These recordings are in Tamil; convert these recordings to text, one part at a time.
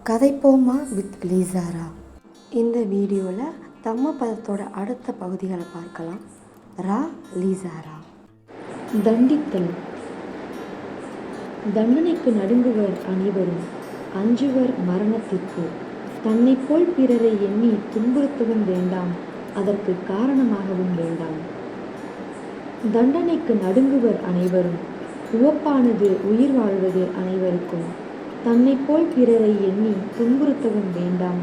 கதைப்போமா வித் லீசாரா. இந்த வீடியோவில் தம்ம பதத்தோட அடுத்த பகுதிகளை பார்க்கலாம். ரா லீசாரா. தண்டித்தல். தண்டனைக்கு நடுங்குவர் அனைவரும், அஞ்சுவர் மரணத்திற்கு. தன்னை போல் பிறரை எண்ணி துன்புறுத்தவும் வேண்டாம், அதற்கு காரணமாகவும் வேண்டாம். தண்டனைக்கு நடுங்குவர் அனைவரும். உவப்பானது உயிர் வாழ்வது அனைவருக்கும். தன்னை போல் பிறரை எண்ணி துன்புறுத்தவும் வேண்டாம்,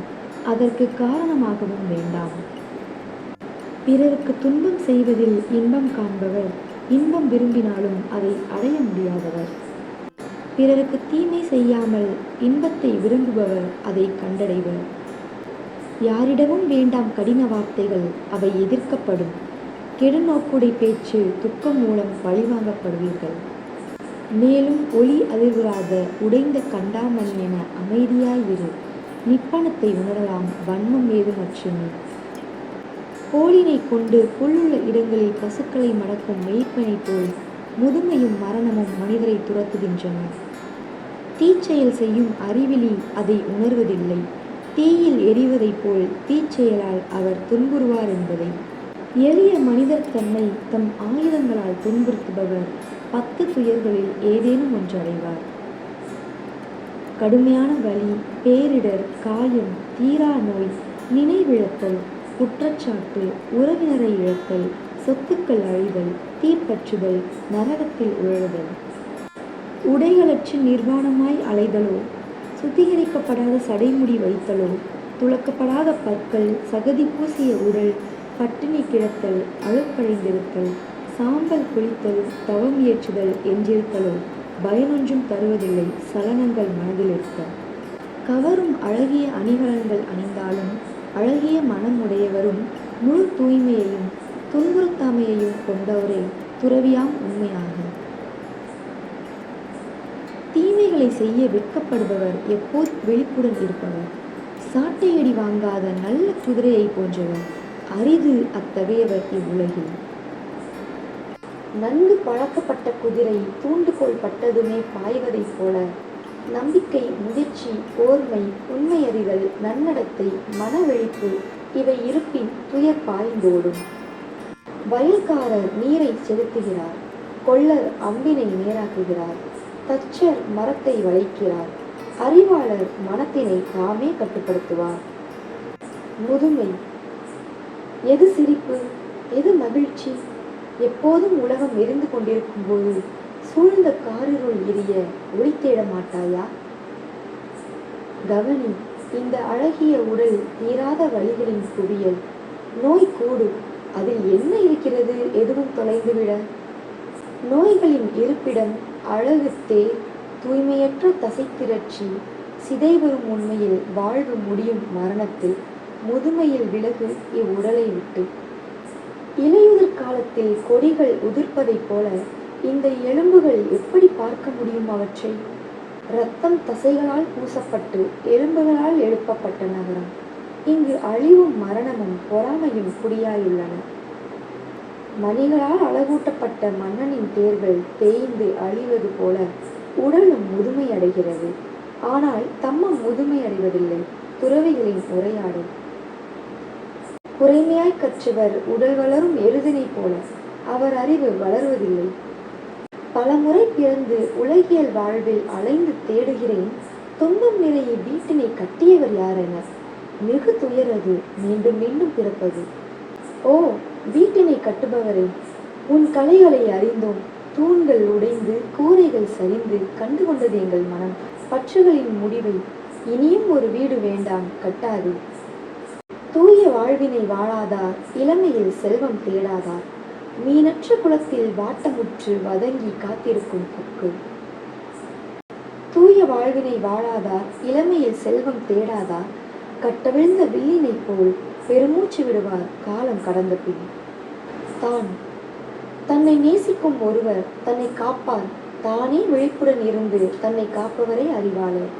அதற்கு காரணமாகவும் வேண்டாம். பிறருக்கு துன்பம் செய்வதில் இன்பம் காண்பவர் இன்பம் விரும்பினாலும் அதை அடைய முடியாதவர். பிறருக்கு தீமை செய்யாமல் இன்பத்தை விரும்புபவர் அதை கண்டடைவர். யாரிடமும் வேண்டாம் கடின வார்த்தைகள், அவை எதிர்க்கப்படும். கெடுநோக்குடை பேச்சு துக்கம் மூலம் பழிவாங்கப்படுவீர்கள். மேலும் ஒளி அதிர்வுறாத உடைந்த கண்டாமணி என அமைதியாயிரு, நிப்பணத்தை உணரலாம் வன்மம் ஏதுமற்றினி. கோலினை கொண்டு புல்லுள்ள இடங்களில் பசுக்களை மடக்கும் மெய்ப்பனை போல் முதுமையும் மரணமும் மனிதரை துரத்துகின்றன. தீச்செயல் செய்யும் அறிவிலி அதை உணர்வதில்லை. தீயில் எரிவதைப் போல் தீச்செயலால் அவர் துன்புறுவார் என்பதை. எளிய மனிதர் தன்னை தம் ஆயுதங்களால் துன்புறுத்துபவர் 10 துயர்களில் ஏதேனும் ஒன்றடைவார். கடுமையான வலி, பேரிடர், காயம், தீரா நோய், நினைவிழத்தல், குற்றச்சாட்டு, உறவினரை இழத்தல், சொத்துக்கள் அழிதல், தீப்பற்றுதல், நரகத்தில் உழறுதல். உடைகளற்று நிர்வாணமாய் அலைதலோ, சுத்திகரிக்கப்படாத சடைமுடி வைத்தலோ, துளக்கப்படாத பற்கள், சகதி பூசிய உடல், பட்டினி கிடத்தல், அழுக்கடைந்திருத்தல், சாம்பல் குளித்தல், தவம் இயற்றுதல் என்றிருத்தலோ பயனொன்றும் தருவதில்லை. சலனங்கள் மனதில் இருக்க. கவரும் அழகிய அணிகலன்கள் அணிந்தாலும் அழகிய மனம் உடையவரும் முழு தூய்மையையும் துன்புறுத்தாமையையும் கொண்டவரே துறவியாம் உண்மையாக. தீமைகளை செய்ய வெட்கப்படுபவர் எப்போது விழிப்புடன் இருப்பவர். சாட்டையடி வாங்காத நல்ல குதிரையை போன்றவர், அரிது அத்தகையவர் இவ்வுலகில். நன்கு பழக்கப்பட்ட குதிரை தூண்டுகோல் பட்டதுமே பாய்வதைப் போல நம்பிக்கை, முயற்சி, ஓர்மை, உண்மையறிதல், நன்னடத்தை, மனவெழிப்பு இவை இருப்பின் துயர் பாய்ந்தோடும். வயல்காரர் நீரை செலுத்துகிறார், கொள்ளர் அம்பினை நேராக்குகிறார், தச்சர் மரத்தை வளைக்கிறார், அறிவாளர் மனத்தினை தாமே கட்டுப்படுத்துவார். முதுமை. எது சிரிப்பு, எது மகிழ்ச்சி? எப்போதும் உலகம் எரிந்து கொண்டிருக்கும் போது சூழ்ந்த காரிருள் எரிய ஒளி தேட மாட்டாயா? கவனி, இந்த அழகிய உடல் தீராத வழிகளின் குவியல். நோய் கூடு, அதில் என்ன இருக்கிறது? எதுவும் தொலைந்துவிட. நோய்களின் இருப்பிடம் அழகு தேர், தூய்மையற்ற தசைத்திரட்சி, சிதைவரும் உண்மையில் வாழ்வு முடியும் மரணத்தில். முதுமையில் விலகு இவ்வுடலை விட்டு. இலையுதிர் காலத்தில் கொடிகள் உதிர்ப்பதைப் போல இந்த எலும்புகள் எப்படி பார்க்க முடியும் அவற்றை? இரத்தம் தசைகளால் பூசப்பட்டு எலும்புகளால் எழுப்பப்பட்ட நகரம். இங்கு அழிவும் மரணமும் பொறாமையும் குடியாயுள்ளன. மணிகளால் அழகூட்டப்பட்ட மன்னனின் தேர்கள் தேய்ந்து அழிவது போல உடலும் முதுமை அடைகிறது. ஆனால் தம்மம் முதுமை அடைவதில்லை. துறவிகளின் உரையாடல். குறைமையாய் கற்றவர் உடல் வளரும் எருதினை போல அவர் அறிவு வளர்வதில்லை. பலமுறை பிறந்து உலகியல் வாழ்வில் அலைந்து தேடுகிறேன், துன்பம் நிறைய வீட்டினை கட்டியவர் யாரென. மிகு துயரது மீண்டும் மீண்டும் பிறப்பது. ஓ வீட்டினை கட்டுபவரே, உன் கலைகளை அறிந்தோம். தூண்கள் உடைந்து கூரைகள் சரிந்து கண்டுகொண்டது எங்கள் மனம். பற்றுகளின் முடிவை. இனியும் ஒரு வீடு வேண்டாம், கட்டாது. தூய வாழ்வினை வாழாதார் இளமையில் செல்வம் தேடாதார். மீனற்ற குளத்தில் வாட்டமுற்று வதங்கி காத்திருக்கும் கொக்கு. தூய வாழ்வினை வாழாதார் இளமையில் செல்வம் தேடாதார். கட்டவிழ்ந்த வில்லினை போல் பெருமூச்சு விடுவார் காலம் கடந்த பின். தன்னை நேசிக்கும் ஒருவர் தன்னை காப்பார். தானே விழிப்புடன் இருந்து தன்னை காப்பவரே அறிவாளர்.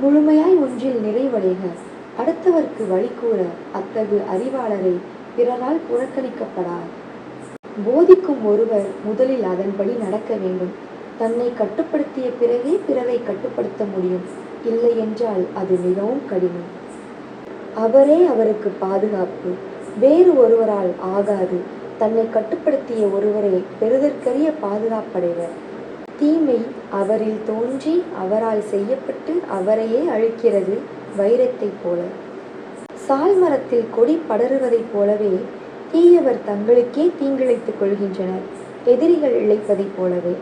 முழுமையாய் ஒன்றில் நிறைவடைக, அடுத்தவர்க்கு வழி கூற அத்தகு அறிவாளரை பிறரால் புறக்கணிக்கப்படார். போதிக்கும் ஒருவர் முதலில் அதன்படி நடக்க வேண்டும். தன்னை கட்டுப்படுத்திய பிறகே பிறரை கட்டுப்படுத்த முடியும். இல்லை என்றால் அது மிகவும் கடினம். அவரே அவருக்கு பாதுகாப்பு. வேறு ஒருவரால் ஆகாது. தன்னை கட்டுப்படுத்திய ஒருவரே பெறுதற்கரிய பாதுகாப்படைவர். தீமை அவரில் தோன்றி அவரால் செய்யப்பட்டு அவரையே அழிக்கிறது வைரத்தைப் போல. சால்மரத்தில் கொடி படருவதைப் போலவே தீயவர் தங்களுக்கே தீங்கிழைத்துக் கொள்கின்றனர், எதிரிகள் இழைப்பதைப் போலவே.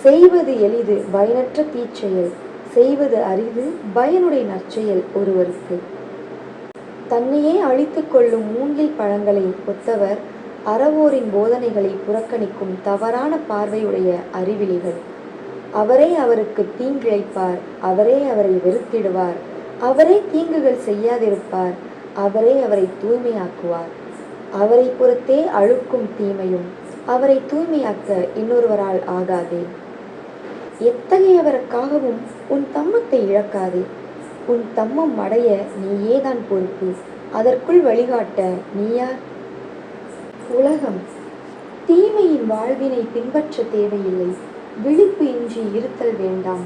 செய்வது எளிது பயனற்ற தீச்செயல், செய்வது அரிது பயனுடைய நற்செயல் ஒருவருக்கு. தன்னையே அழித்துக் கொள்ளும் மூங்கில் பழங்களை ஒத்தவர் அறவோரின் போதனைகளை புறக்கணிக்கும் தவறான பார்வையுடைய அறிவிலிகள். அவரே அவருக்கு தீங்கிழைப்பார், அவரே அவரை வெறுத்திடுவார், அவரே தீங்குகள் செய்யாதிருப்பார், அவரே அவரை தூய்மையாக்குவார். அவரை புறத்தே அழுக்கும் தீமையும் அவரை தூய்மையாக்க இன்னொருவரால் ஆகாதே. எத்தகையவருக்காகவும் உன் தம்மத்தை இழக்காதே. உன் தம்மம் அடைய நீயேதான் பொறுப்பு. அதற்குள் வழிகாட்ட நீ யார்? உலகம் தீமையின் வாழ்வினை பின்பற்ற தேவையில்லை. விழிப்பு இன்றி இருத்தல் வேண்டாம்.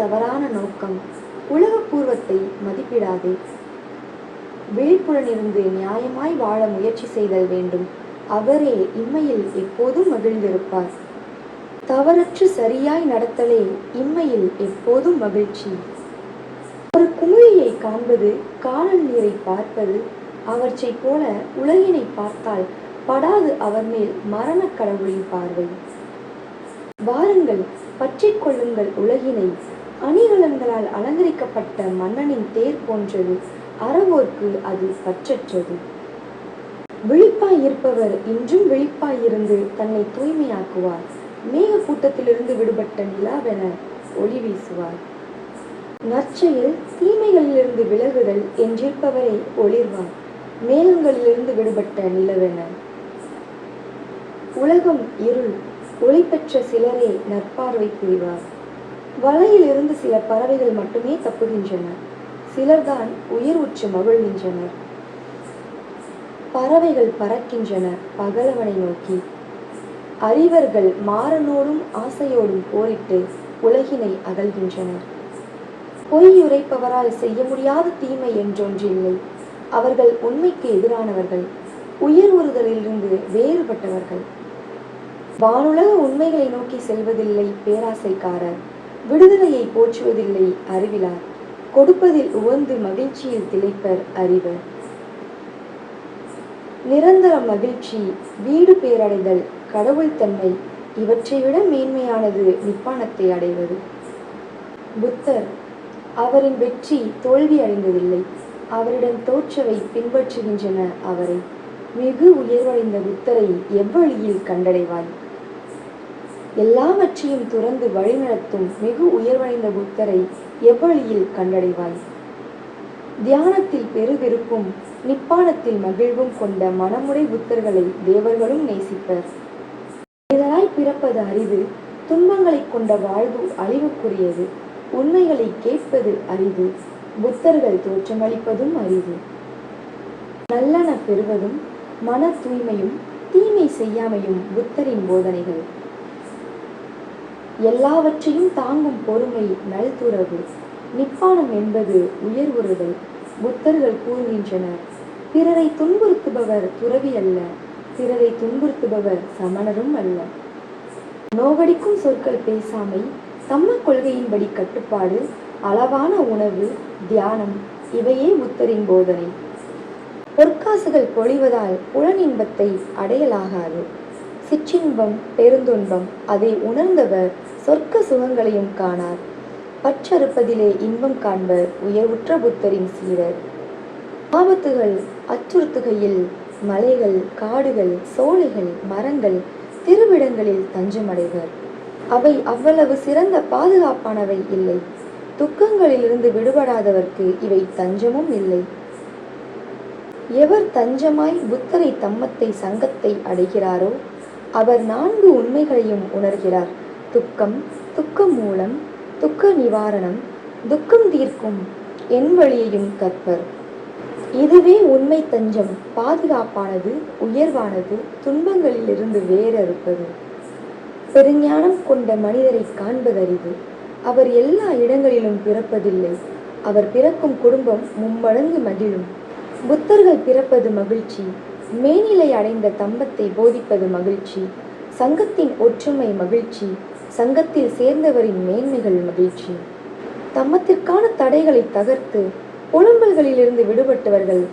தவறான நோக்கம். உலக பூர்வத்தை மதிப்பிடாதே. விழிப்புடன் இருந்து நியாயமாய் வாழ முயற்சி செய்தல் வேண்டும். அவரே இம்மையில் எப்போதும் மகிழ்ந்திருப்பார். தவறற்று சரியாய் நடத்தலே இம்மையில் எப்போதும் மகிழ்ச்சி. ஒரு குமிழியை காண்பது காணல் நீரை பார்ப்பது அவற்றை போல உலகினை பார்த்தால் படாது அவர் மேல் மரண கடவுளின் பார்வை. வாருங்கள், பற்றி கொள்ளுங்கள் உலகினை. அணிகலன்களால் அலங்கரிக்கப்பட்ட மன்னனின் தேர் போன்றது. அறவோர்க்கு அது பற்றற்றது. விழிப்பாய் இருப்பவர் இன்றும் விழிப்பாயிருந்து தன்னை தூய்மையாக்குவார். மேக கூட்டத்திலிருந்து விடுபட்ட நிலாவென ஒளி வீசுவார். நற்செயல் தீமைகளிலிருந்து விலகுதல் என்றிருப்பவரை ஒளிர்வார். மேகங்களிலிருந்து விடுபட்ட நிலவென. உலகம் இருள், ஒளி பெற்ற சிலரே நற்பார்வை புரிவார். வலையில் இருந்து சில பறவைகள் மட்டுமே தப்புகின்றன. சிலர்தான் உயிர் உற்று மகிழ்கின்றனர். பறவைகள் பறக்கின்றன பகலவனை நோக்கி. அறிவர்கள் மாறனோடும் ஆசையோடும் போரிட்டு உலகினை அகல்கின்றனர். பொய் உரைப்பவரால் செய்ய முடியாத தீமை என்றொன்றில்லை. அவர்கள் உண்மைக்கு எதிரானவர்கள், உயர்வுறுதலிலிருந்து வேறுபட்டவர்கள். வானுலக உண்மைகளை நோக்கி செல்வதில்லை பேராசைக்காரர். விடுதலையை போற்றுவதில்லை அறிவிலார். கொடுப்பதில் உவந்து மகிழ்ச்சியில் திளைப்பர் அறிவர். நிரந்தர மகிழ்ச்சி, வீடு பேரடைதல், கடவுள் தன்மை இவற்றை விட மேன்மையானது நிப்பானத்தை அடைவது. புத்தர் அவரின் வெற்றி தோல்வி அடைந்ததில்லை. அவரிடம் தோற்றவை பின்பற்றுகின்றன அவரை. மிகு உயர்வடைந்த புத்தரை எவ்வழியில் கண்டடைவாய்? எல்லாவற்றையும் துறந்து வழிநடத்தும் மிகு உயர்வடைந்த புத்தரை எவ்வழியில் கண்டடைவாய்? தியானத்தில் பெருவிருப்பும் நிப்பானத்தில் மகிழ்வும் கொண்ட மனமுறை புத்தர்களை தேவர்களும் நேசிப்பர். மனிதராய் பிறப்பது அரிது. துன்பங்களை கொண்ட வாழ்வு அழிவுக்குரியது. உண்மைகளை கேட்பது அரிது. புத்தர்கள் தோற்றமளிப்பதும் அரிது. நல்லன பெறுவதும் மன தூய்மையும் தீமை செய்யாமையும் புத்தரின் போதனைகள். எல்லாவற்றையும் தாங்கும் பொறுமை நல்துறவு. நிப்பானம் என்பது உயர்வுறுதல். புத்தர்கள் கூறுகின்றனர், பிறரை துன்புறுத்துபவர் துறவி அல்ல, பிறரை துன்புறுத்துபவர் சமணரும் அல்ல. நோகடிக்கும் சொற்கள் பேசாமை, தம்ம கொள்கையின்படி கட்டுப்பாடு, அளவான உணவு, தியானம் இவையே புத்தரின் போதனை. பொற்காசுகள் பொழிவதால் புலனின்பத்தை அடையலாகாது. சிற்றின்பம் பெருந்துன்பம், அதை உணர்ந்தவர் சொர்க்க சுகங்களையும் காணார். பற்றறுப்பதிலே இன்பம் காண்பர் உயர்வுற்ற புத்தரின் சீடர். ஆபத்துகள் அச்சுறுத்துகையில் மலைகள், காடுகள், சோலைகள், மரங்கள், திருவிடங்களில் தஞ்சமடைவர். அவை அவ்வளவு சிறந்த பாதுகாப்பானவை இல்லை. துக்கங்களிலிருந்து விடுபடாதவர்க்கு இவை தஞ்சமும் இல்லை. எவர் தஞ்சமாய் புத்தரை தம்மத்தை சங்கத்தை அடைகிறாரோ அவர் 4 உண்மைகளையும் உணர்கிறார். துக்கம், துக்கம் மூலம், துக்க நிவாரணம், துக்கம் தீர்க்கும் என் வழியையும் கற்பர். இதுவே உண்மை தஞ்சம். பாதுகாப்பானது, உயர்வானது, துன்பங்களிலிருந்து வேறறுப்பது. பெருஞானம் கொண்ட மனிதரை காண்பதறிது. அவர் எல்லா இடங்களிலும் பிறப்பதில்லை. அவர் பிறக்கும் குடும்பம் மும்மடங்கு மகிழும். புத்தர்கள் பிறப்பது மகிழ்ச்சி, மேனிலை அடைந்த தம்பத்தை போதிப்பது மகிழ்ச்சி, சங்கத்தின் ஒற்றுமை மகிழ்ச்சி, சங்கத்தில் சேர்ந்தவரின் மேன்மைகள் மகிழ்ச்சி. தம்மத்திற்கான தடைகளை தகர்த்து புலம்பல்களிலிருந்து விடுபட்டவர்கள்,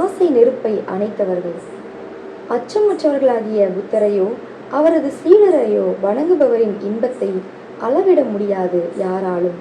ஆசை நெருப்பை அணைத்தவர்கள். அச்சமற்றவர்களாகிய புத்தரையோ அவரது சீடரையோ வணங்குபவரின் இன்பத்தை அளவிட முடியாது யாராலும்.